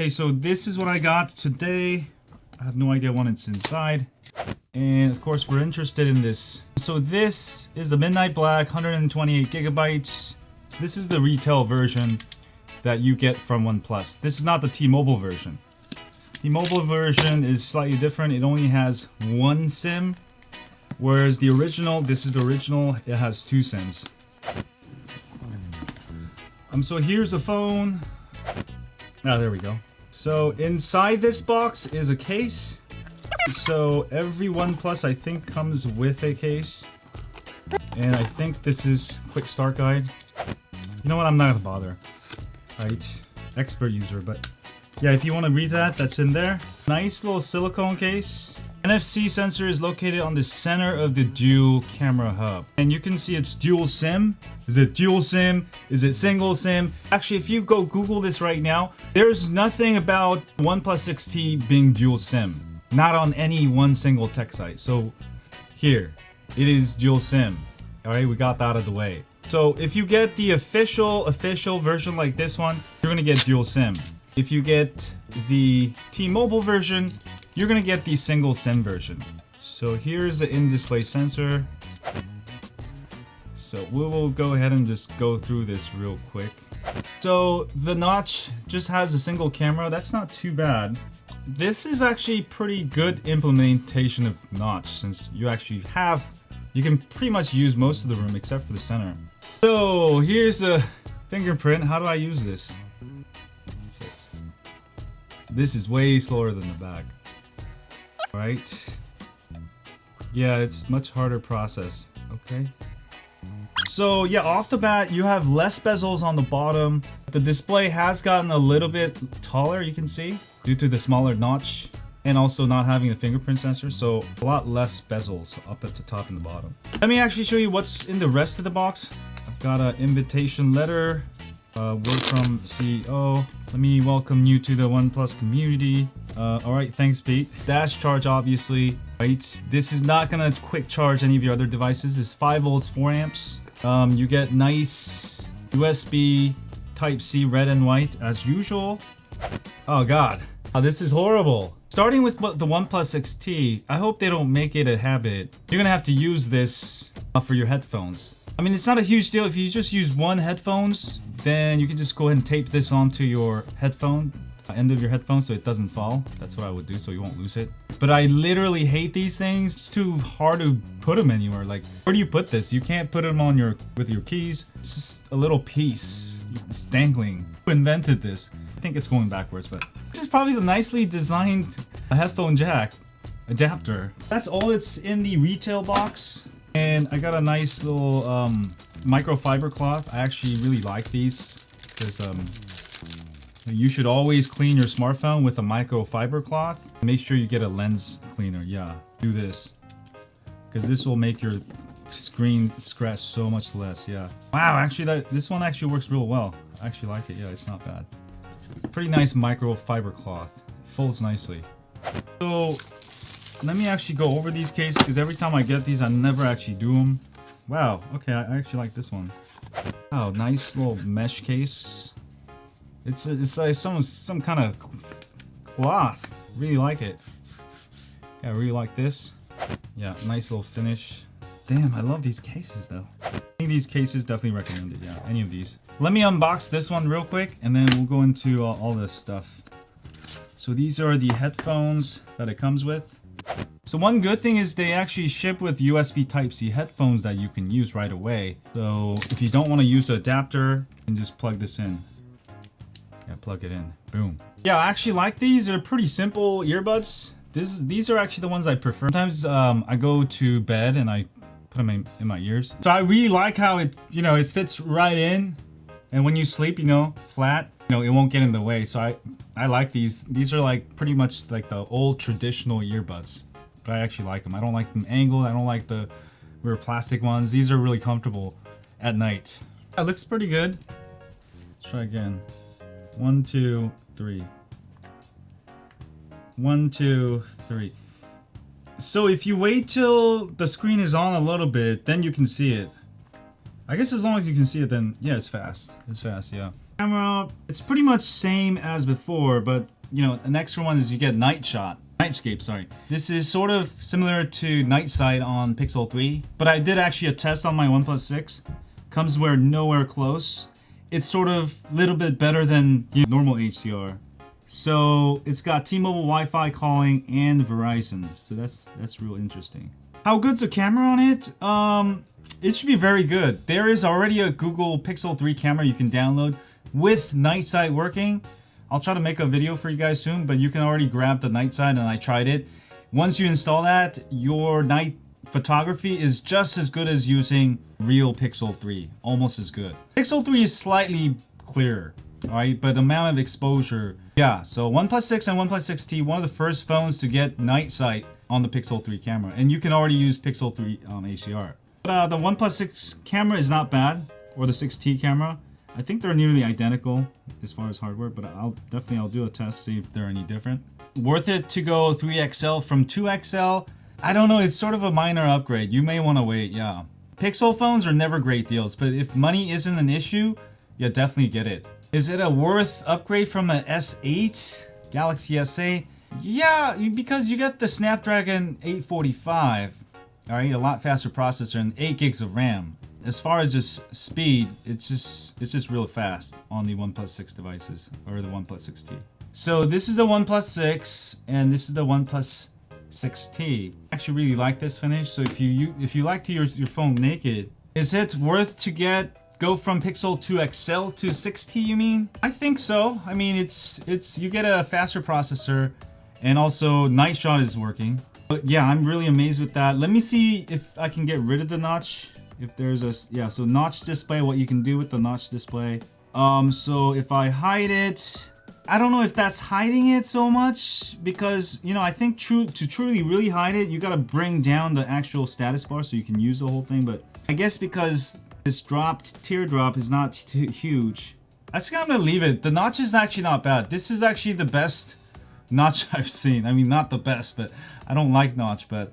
Okay, so this is what I got today. I have no idea what it's inside. And of course, we're interested in this. So this is the Midnight Black 128 gigabytes. So this is the retail version that you get from OnePlus. This is not the T-Mobile version. T-Mobile version is slightly different. It only has one SIM, whereas the original, this is the original, it has two SIMs. So here's the phone. Ah, there we go. So inside this box is a case. So every OnePlus I think comes with a case. And I think this is quick start guide. You know what, I'm not gonna bother. Right, expert user, but yeah, if you want to read that, that's in there. Nice little silicone case. NFC sensor is located on the center of the dual camera hub. And you can see it's dual SIM. Is it dual SIM? Is it single SIM? Actually, if you go Google this right now, there's nothing about OnePlus 6T being dual SIM. Not on any one single tech site. So here, it is dual SIM. All right, we got that out of the way. So if you get the official version like this one, you're gonna get dual SIM. If you get the T-Mobile version, you're gonna get the single SIM version. So here's the in-display sensor. So we will go ahead and just go through this real quick. So the notch just has a single camera. That's not too bad. This is actually pretty good implementation of notch, since you actually you can pretty much use most of the room except for the center. So here's the fingerprint. How do I use this? This is way slower than the back. Right? Yeah, it's much harder process. Okay. So yeah, off the bat, you have less bezels on the bottom. The display has gotten a little bit taller, you can see, due to the smaller notch and also not having the fingerprint sensor. So a lot less bezels up at the top and the bottom. Let me actually show you what's in the rest of the box. I've got an invitation letter. Word from CEO. Let me welcome you to the OnePlus community. Alright, thanks Pete. Dash charge, obviously. Right, this is not gonna quick charge any of your other devices. It's 5 volts, 4 amps. You get nice USB Type-C red and white as usual. Oh god, this is horrible. Starting with the OnePlus 6T, I hope they don't make it a habit. You're gonna have to use this for your headphones. I mean, it's not a huge deal. If you just use one headphones, then you can just go ahead and tape this onto your headphone, end of your headphone, so it doesn't fall. That's what I would do, so you won't lose it. But I literally hate these things. It's too hard to put them anywhere. Like, where do you put this? You can't put them on with your keys. It's just a little piece. It's dangling. Who invented this? I think it's going backwards, but this is probably the nicely designed headphone jack adapter. That's all it's in the retail box. And I got a nice little microfiber cloth. I actually really like these because you should always clean your smartphone with a microfiber cloth. Make sure you get a lens cleaner. Yeah, do this because this will make your screen scratch so much less. Yeah. Wow, actually this one actually works real well. I actually like it. Yeah, it's not bad. Pretty nice microfiber cloth. Folds nicely. So let me actually go over these cases because every time I get these, I never actually do them. Wow, okay, I actually like this one. Wow, nice little mesh case. It's like some kind of cloth. Really like it. Yeah, I really like this. Yeah, nice little finish. Damn, I love these cases though. Any of these cases, definitely recommended. Yeah, any of these. Let me unbox this one real quick, and then we'll go into all this stuff. So these are the headphones that it comes with. So one good thing is they actually ship with USB Type-C headphones that you can use right away. So if you don't want to use an adapter, you can just plug this in. Yeah, plug it in. Boom. Yeah, I actually like these. They're pretty simple earbuds. These are actually the ones I prefer. Sometimes I go to bed and I put them in my ears. So I really like how it fits right in. And when you sleep, flat, it won't get in the way. So I like these. These are like pretty much like the old traditional earbuds, but I actually like them. I don't like them angled. I don't like the weird plastic ones. These are really comfortable at night. It looks pretty good. Let's try again. 1, 2, 3. 1, 2, 3. So if you wait till the screen is on a little bit, then you can see it. I guess as long as you can see it, then yeah, it's fast. It's fast, yeah. Camera, it's pretty much same as before, but an extra one is you get Nightscape, sorry. This is sort of similar to Night Sight on Pixel 3, but I did actually a test on my OnePlus 6. Comes nowhere close. It's sort of a little bit better than normal HDR. So it's got T-Mobile Wi-Fi calling and Verizon. So that's real interesting. How good's the camera on it? It should be very good. There is already a Google Pixel 3 camera you can download with Night Sight working. I'll try to make a video for you guys soon, but you can already grab the Night Sight, and I tried it. Once you install that, your night photography is just as good as using real Pixel 3. Almost as good. Pixel 3 is slightly clearer, alright? But the amount of exposure, yeah. So OnePlus 6 and OnePlus 6T, one of the first phones to get Night Sight on the Pixel 3 camera. And you can already use Pixel 3 HDR. But the OnePlus 6 camera is not bad, or the 6T camera. I think they're nearly identical as far as hardware, but I'll do a test, see if they're any different. Worth it to go 3XL from 2XL? I don't know, it's sort of a minor upgrade. You may want to wait, yeah. Pixel phones are never great deals, but if money isn't an issue, yeah, definitely get it. Is it a worth upgrade from an S8? Galaxy S8? Yeah, because you get the Snapdragon 845. Alright, a lot faster processor and 8 gigs of RAM. As far as just speed, it's just real fast on the OnePlus 6 devices, or the OnePlus 6T. So this is the OnePlus 6, and this is the OnePlus 6T. I actually really like this finish. So if you like to use your phone naked, is it worth to go from Pixel 2XL to 6T, you mean? I think so. I mean, you get a faster processor, and also Night Shot is working. But yeah, I'm really amazed with that. Let me see if I can get rid of the notch. If there's so notch display, what you can do with the notch display. So if I hide it, I don't know if that's hiding it so much, because I think to truly really hide it, you gotta bring down the actual status bar so you can use the whole thing. But I guess because this teardrop is not too huge, I think I'm gonna leave it. The notch is actually not bad. This is actually the best notch I've seen. I mean, not the best, but I don't like notch, but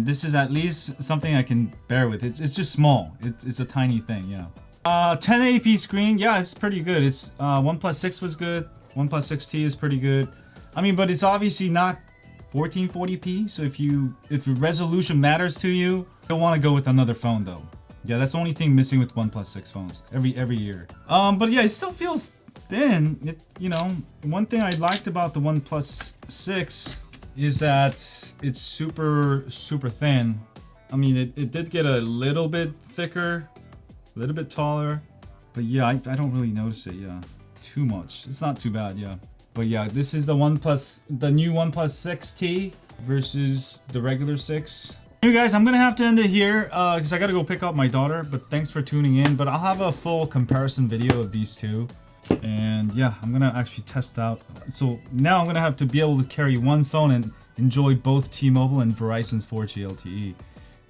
this is at least something I can bear with. It's just small. It's a tiny thing, yeah. 1080p screen, yeah, it's pretty good. It's OnePlus 6 was good. OnePlus 6T is pretty good. I mean, but it's obviously not 1440p. So if resolution matters to you, you don't want to go with another phone though. Yeah, that's the only thing missing with OnePlus 6 phones every year. But yeah, it still feels thin. One thing I liked about the OnePlus 6 is that it's super thin. I mean, it did get a little bit thicker, a little bit taller, but yeah, I don't really notice it, yeah, too much. It's not too bad, yeah. But yeah, this is the new OnePlus 6T versus the regular 6. Hey guys, I'm gonna have to end it here because I gotta go pick up my daughter, but thanks for tuning in. But I'll have a full comparison video of these two. And yeah, I'm gonna actually test out. So now I'm gonna have to be able to carry one phone and enjoy both T-Mobile and Verizon's 4G LTE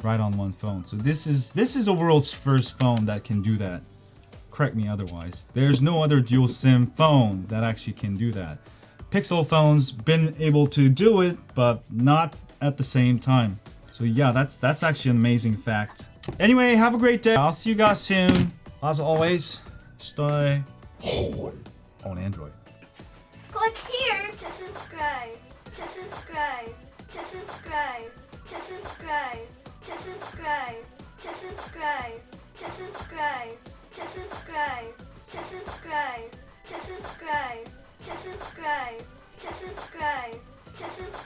right on one phone. So this is the world's first phone that can do that. Correct me otherwise. There's no other dual SIM phone that actually can do that. Pixel phones been able to do it, but not at the same time. So yeah, that's actually an amazing fact. Anyway, have a great day. I'll see you guys soon. As always, stay on Android. Click here to subscribe. To subscribe. To subscribe. To subscribe. To subscribe. To subscribe. To subscribe. To subscribe. To subscribe. To subscribe. To subscribe. To subscribe. To subscribe.